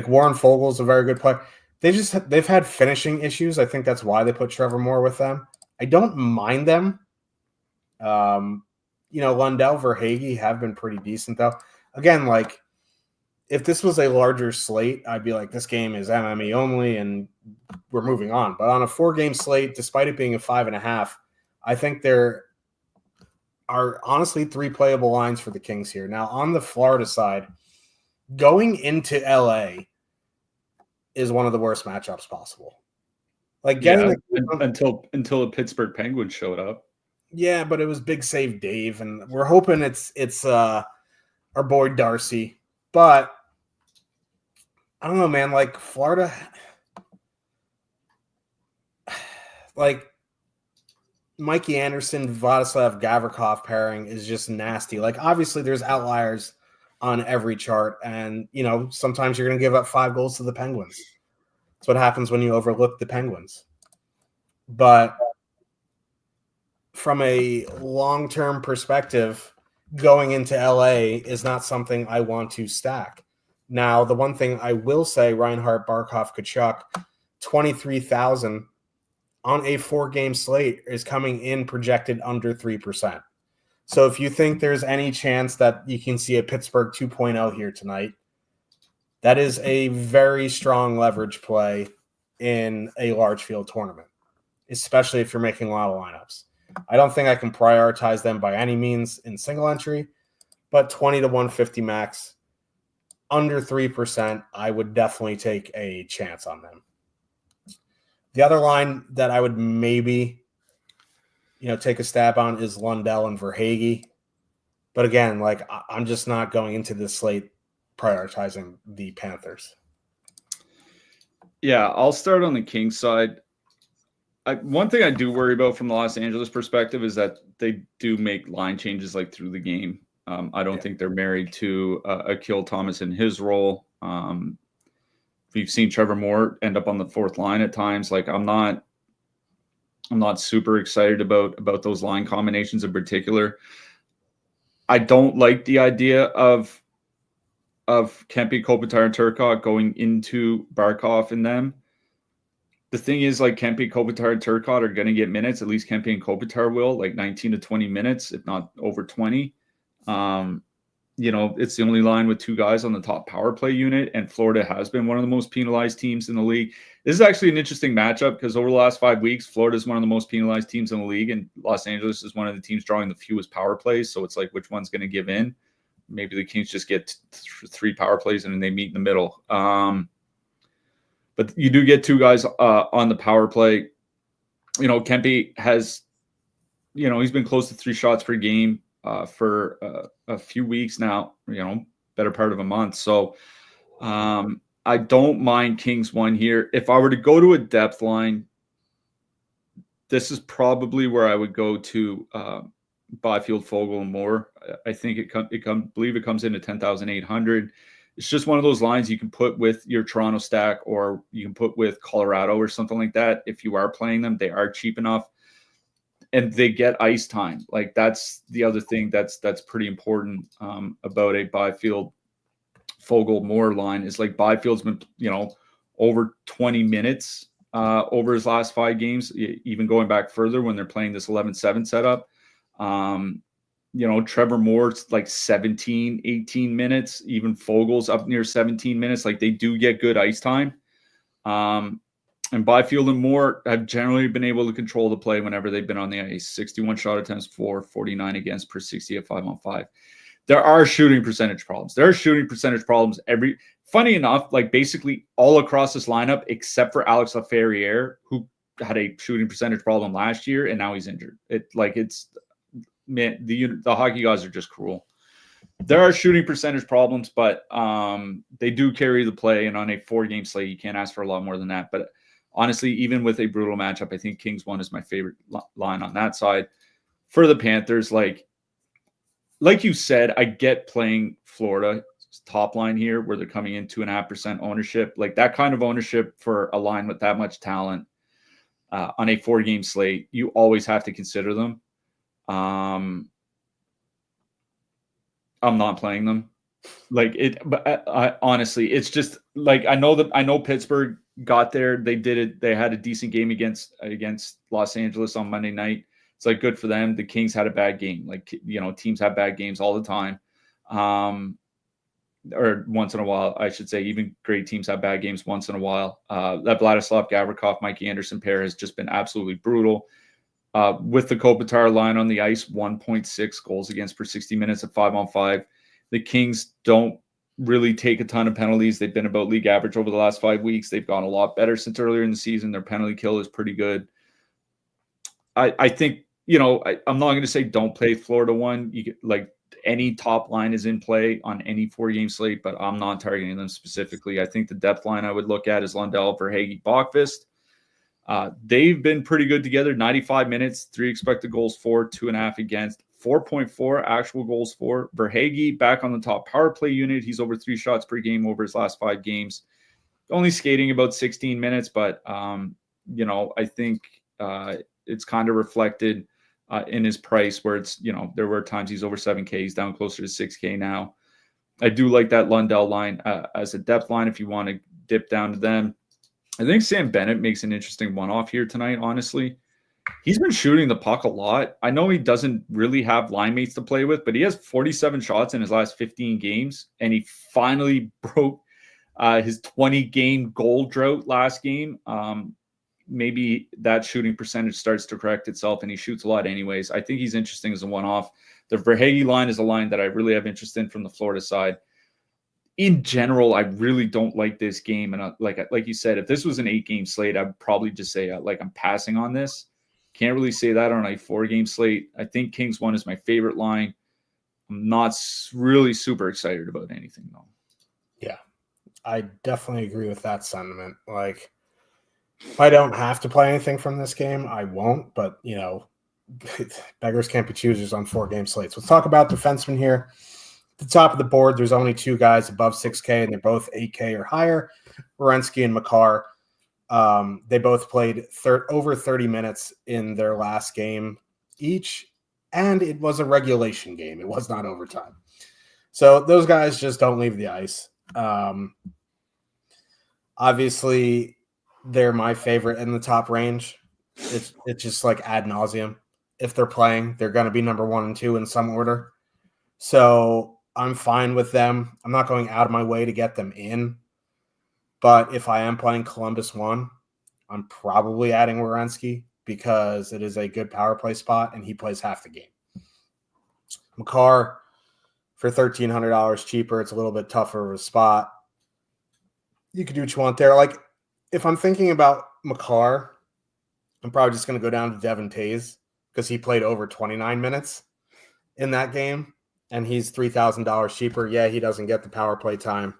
Warren Fogle is a very good player. They've had finishing issues. I think that's why they put Trevor Moore with them. I don't mind them. Lundell, Verhaeghe have been pretty decent, though. Again, if this was a larger slate, I'd be like, this game is MME only, and we're moving on. But on a 4-game slate, despite it being a 5.5, I think there are honestly 3 playable lines for the Kings here. Now, on the Florida side, going into LA is one of the worst matchups possible. Until the Pittsburgh Penguins showed up. Yeah, but it was Big Save Dave, and we're hoping it's our boy Darcy. But I don't know, man. Florida, Mikey Anderson, Vladislav Gavrikov pairing is just nasty. Obviously, there's outliers on every chart, and sometimes you're going to give up 5 goals to the Penguins. That's what happens when you overlook the Penguins. But from a long-term perspective, going into LA is not something I want to stack. Now, the one thing I will say, Reinhart, Barkov, Kachuk, 23,000 on a 4-game slate is coming in projected under 3%. So if you think there's any chance that you can see a Pittsburgh 2.0 here tonight, that is a very strong leverage play in a large field tournament, especially if you're making a lot of lineups. I don't think I can prioritize them by any means in single entry, but 20 to 150 max, under 3%, I would definitely take a chance on them. The other line that I would maybe, take a stab on is Lundell and Verhaeghe. But again, I'm just not going into this slate prioritizing the Panthers. Yeah, I'll start on the Kings side. One thing I do worry about from the Los Angeles perspective is that they do make line changes through the game. I don't think they're married to Akil Thomas in his role. We've seen Trevor Moore end up on the fourth line at times. I'm not super excited about those line combinations in particular. I don't like the idea of Kempe, Kopitar, and Turcotte going into Barkov and them. The thing is, Kempe, Kopitar, and Turcotte are going to get minutes. At least Kempe and Kopitar will, 19 to 20 minutes, if not over 20. It's the only line with two guys on the top power play unit, and Florida has been one of the most penalized teams in the league. This is actually an interesting matchup because over the last 5 weeks, Florida is one of the most penalized teams in the league, and Los Angeles is one of the teams drawing the fewest power plays. So it's which one's going to give in? Maybe the Kings just get 3 power plays and then they meet in the middle. But you do get two guys on the power play. Kempe has, he's been close to 3 shots per game for a few weeks now, better part of a month. So I don't mind Kings 1 here. If I were to go to a depth line, this is probably where I would go to Byfield, Fogle, and Moore. I think believe it comes in at 10,800. It's just one of those lines you can put with your Toronto stack, or you can put with Colorado or something like that. If you are playing them, they are cheap enough, and they get ice time. That's the other thing that's pretty important about a Byfield, Fogle, Moore line is Byfield's been over 20 minutes over his last 5 games, even going back further when they're playing this 11-7 setup. Trevor Moore's 17, 18 minutes, even Fogle's up near 17 minutes. They do get good ice time. And Byfield and Moore have generally been able to control the play whenever they've been on the ice. 61 shot attempts for, 49 against per 60 at 5-on-5. There are shooting percentage problems. Funny enough, basically all across this lineup, except for Alex Laferriere, who had a shooting percentage problem last year, and now he's injured. Man, the hockey guys are just cruel. There are shooting percentage problems, but they do carry the play, and on a 4-game slate, you can't ask for a lot more than that. But honestly, even with a brutal matchup, I think Kings 1 is my favorite line on that side. For the Panthers, like you said, I get playing Florida top line here where they're coming in 2.5% ownership. That kind of ownership for a line with that much talent on a 4-game slate, you always have to consider them. I'm not playing them. But honestly, it's just I know Pittsburgh got there. They did it. They had a decent game against Los Angeles on Monday night. It's good for them. The Kings had a bad game. Teams have bad games all the time. Or once in a while, I should say. Even great teams have bad games once in a while. That Vladislav Gavrikov, Mikey Anderson pair has just been absolutely brutal. With the Kopitar line on the ice, 1.6 goals against per 60 minutes at 5-on-5. The Kings don't really take a ton of penalties. They've been about league average over the last 5 weeks. They've gone a lot better since earlier in the season. Their penalty kill is pretty good. I think, I'm not going to say don't play Florida 1. You get, any top line is in play on any 4-game slate, but I'm not targeting them specifically. I think the depth line I would look at is Lundell, Verhaeghe, Bachvist. They've been pretty good together. 95 minutes, 3 expected goals for, 2.5 against, 4.4 actual goals for. Verhaeghe back on the top power play unit. He's over 3 shots per game over his last 5 games. Only skating about 16 minutes, but I think it's kind of reflected in his price where it's, there were times he's over 7K. He's down closer to 6K now. I do like that Lundell line as a depth line if you want to dip down to them. I think Sam Bennett makes an interesting one-off here tonight, honestly. He's been shooting the puck a lot. I know he doesn't really have line mates to play with, but he has 47 shots in his last 15 games, and he finally broke his 20-game goal drought last game. Maybe that shooting percentage starts to correct itself, and he shoots a lot anyways. I think he's interesting as a one-off. The Verhaeghe line is a line that I really have interest in from the Florida side. In general, I really don't like this game. And like you said, if this was an 8-game slate, I'd probably just say I'm passing on this. Can't really say that on a 4-game slate. I think Kings 1 is my favorite line. I'm not really super excited about anything, though. Yeah, I definitely agree with that sentiment. Like, if I don't have to play anything from this game, I won't. But, beggars can't be choosers on 4-game slates. Let's talk about defensemen here. At the top of the board, there's only 2 guys above 6K, and they're both 8K or higher, Werenski and Makar. They both played over 30 minutes in their last game each, and it was a regulation game. It was not overtime. So those guys just don't leave the ice. Obviously, they're my favorite in the top range. It's just like ad nauseum. If they're playing, they're going to be number 1 and 2 in some order. So I'm fine with them. I'm not going out of my way to get them in. But if I am playing Columbus 1, I'm probably adding Werenski because it is a good power play spot and he plays half the game. Makar, for $1,300 cheaper, it's a little bit tougher of a spot. You could do what you want there. Like, if I'm thinking about Makar, I'm probably just going to go down to Devin Tays because he played over 29 minutes in that game, and he's $3,000 cheaper. Yeah, he doesn't get the power play time,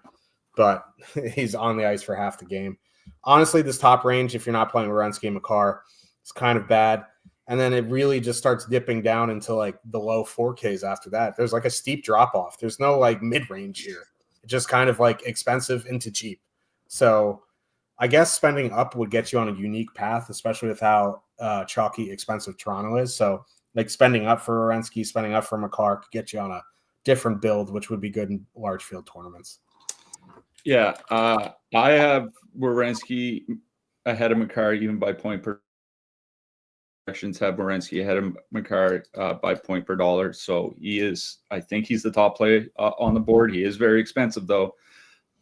but he's on the ice for half the game. Honestly, this top range, if you're not playing Werenski and Makar, it's kind of bad. And then it really just starts dipping down into like the low 4Ks after that. There's like a steep drop off. There's no like mid-range here. It's just kind of like expensive into cheap. So I guess spending up would get you on a unique path, especially with how chalky expensive Toronto is. So like spending up for Werenski, spending up for Makar could get you on a different build, which would be good in large field tournaments. Yeah, I have Werenski ahead of Makar even by point per projections have Werenski ahead of Makar by point per dollar. So I think he's the top play on the board. He is very expensive though.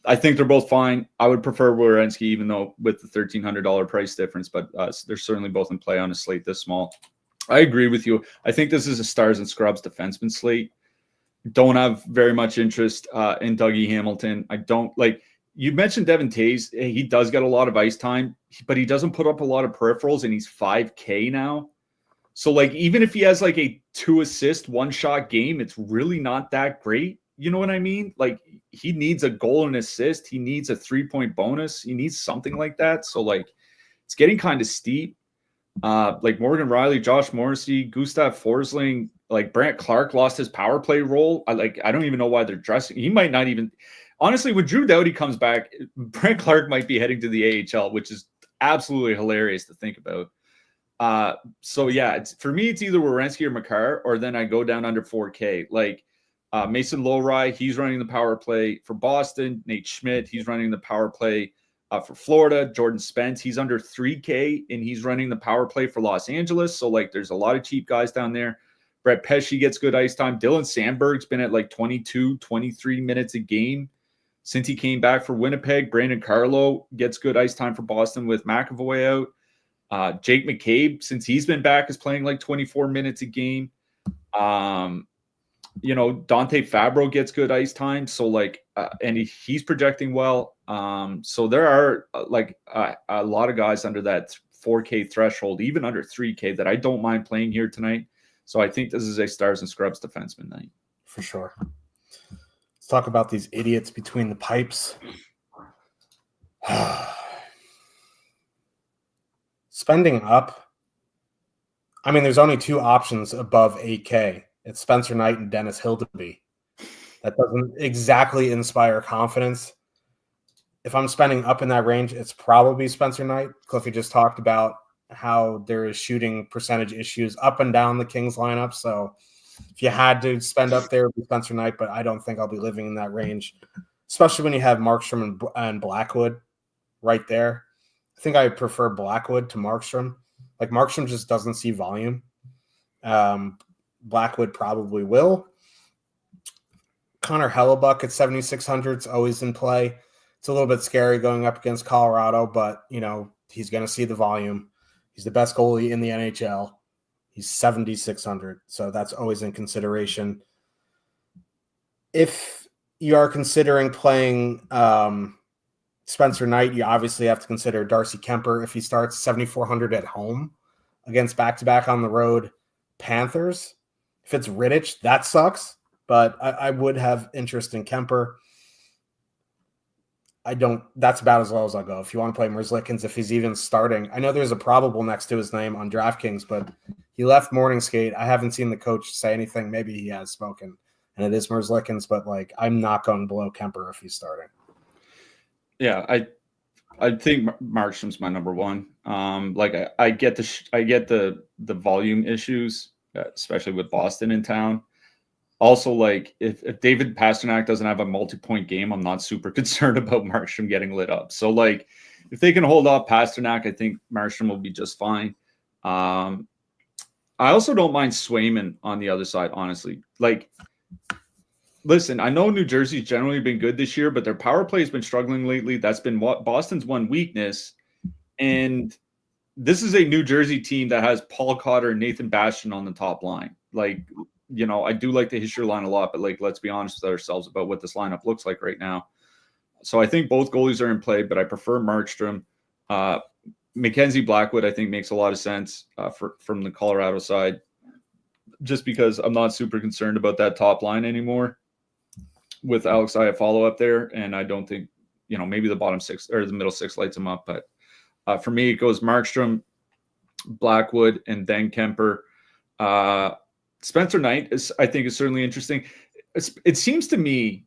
I think they're both fine. I would prefer Werenski even though with the $1,300 price difference, but they're certainly both in play on a slate this small. I agree with you. I think this is a stars and scrubs defenseman slate. Don't have very much interest in Dougie Hamilton. I don't like. You mentioned Devin Tays. He does get a lot of ice time, but he doesn't put up a lot of peripherals, and he's 5K now. So, like, even if he has like a 2-assist, 1-shot game, it's really not that great. You know what I mean? Like, he needs a goal and assist. He needs a 3-point bonus. He needs something like that. So, like, it's getting kind of steep. Like Morgan Riley, Josh Morrissey, Gustav Forsling, like Brant Clark lost his power play role. I don't even know why they're dressing. He might not even. Honestly, when Drew Doughty comes back, Brant Clark might be heading to the AHL, which is absolutely hilarious to think about. So yeah, for me, it's either Werenski or Makar, or then I go down under 4K. Like Mason Lowry, he's running the power play for Boston. Nate Schmidt, he's running the power play for Florida. Jordan Spence, he's under 3K, and he's running the power play for Los Angeles. So like, there's a lot of cheap guys down there. Brett Pesce gets good ice time. Dylan Sandberg's been at like 22, 23 minutes a game since he came back for Winnipeg. Brandon Carlo gets good ice time for Boston with McAvoy out. Jake McCabe, since he's been back, is playing like 24 minutes a game. Dante Fabro gets good ice time. So like, and he's projecting well. So there are a lot of guys under that 4K threshold, even under 3K, that I don't mind playing here tonight. So I think this is a stars and scrubs defenseman night. For sure. Let's talk about these idiots between the pipes. Spending up. I mean, there's only 2 options above 8K. It's Spencer Knight and Dennis Hildeby. That doesn't exactly inspire confidence. If I'm spending up in that range, it's probably Spencer Knight. Cliffy just talked about how there is shooting percentage issues up and down the Kings lineup. So If you had to spend up there, it would be Spencer Knight, but I don't think I'll be living in that range, especially when you have Markstrom and Blackwood right there. I think I prefer Blackwood to Markstrom. Like Markstrom just doesn't see volume. Blackwood probably will. Connor Hellebuck at 7,600 is always in play. It's a little bit scary going up against Colorado, but, he's going to see the volume. He's the best goalie in the NHL. He's 7,600, so that's always in consideration. If you are considering playing Spencer Knight, you obviously have to consider Darcy Kemper if he starts 7,400 at home against back-to-back on the road Panthers. If it's Rittich, that sucks, but I would have interest in Kemper. That's about as low as I'll go. If you want to play Merzlikins, if he's even starting, I know there's a probable next to his name on DraftKings, but he left morning skate. I haven't seen the coach say anything. Maybe he has spoken, and it is Merzlikins, but I'm not going below Kemper if he's starting. Yeah, I think Markstrom's my number one. I get the volume issues, especially with Boston in town. Also, if David Pastrnak doesn't have a multi-point game, I'm not super concerned about Markstrom getting lit up. So, if they can hold off Pastrnak, I think Markstrom will be just fine. I also don't mind Swayman on the other side, honestly. Listen, I know New Jersey's generally been good this year, but their power play has been struggling lately. That's been Boston's one weakness. And this is a New Jersey team that has Paul Cotter and Nathan Bastian on the top line. I do like the Hischier line a lot, but let's be honest with ourselves about what this lineup looks like right now. So I think both goalies are in play, but I prefer Markstrom. Mackenzie Blackwood, I think, makes a lot of sense from the Colorado side, just because I'm not super concerned about that top line anymore with Alex Iafallo up there. And I don't think, maybe the bottom six or the middle six lights him up. But for me, it goes Markstrom, Blackwood, and then Kemper. Spencer Knight I think is certainly interesting. It seems to me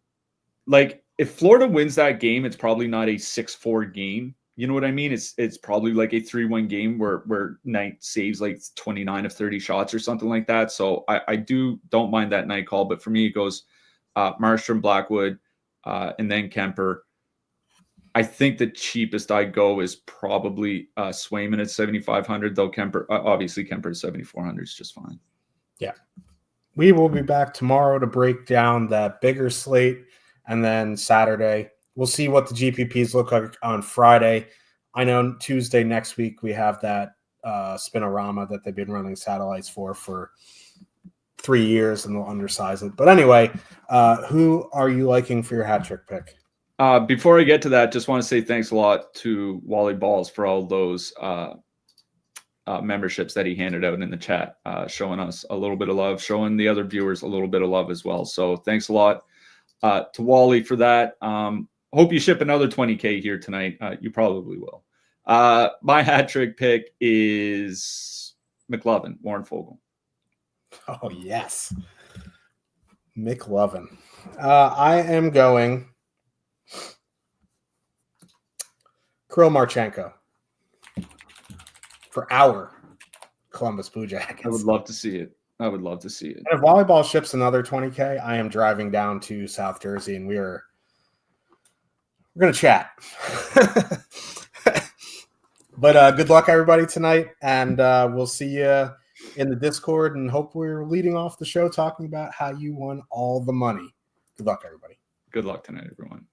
if Florida wins that game, it's probably not a 6-4 game. You know what I mean? It's probably a 3-1 game where Knight saves 29 of 30 shots or something like that. So I don't mind that Knight call, but for me, it goes Markstrom, Blackwood, and then Kemper. I think the cheapest I go is probably Swayman at 7,500, though Kemper at 7,400 is just fine. Yeah. We will be back tomorrow to break down that bigger slate, and then Saturday we'll see what the GPPs look like on Friday. I know Tuesday next week we have that Spinorama that they've been running satellites for 3 years, and they'll undersize it. But anyway, who are you liking for your hat trick pick? Before I get to that, just want to say thanks a lot to Wally Balls for all those memberships that he handed out in the chat, showing us a little bit of love, showing the other viewers a little bit of love as well. So thanks a lot to Wally for that. Hope you ship another 20K here tonight. You probably will. My hat trick pick is McLovin, Warren Fogle. Oh, yes. McLovin. I am going Kirill Marchenko for our Columbus Blue Jackets. I would love to see it. And if volleyball ships another 20K, I am driving down to South Jersey, and we're going to chat. But good luck, everybody, tonight, and we'll see you in the Discord, and hope we're leading off the show talking about how you won all the money. Good luck, everybody. Good luck tonight, everyone.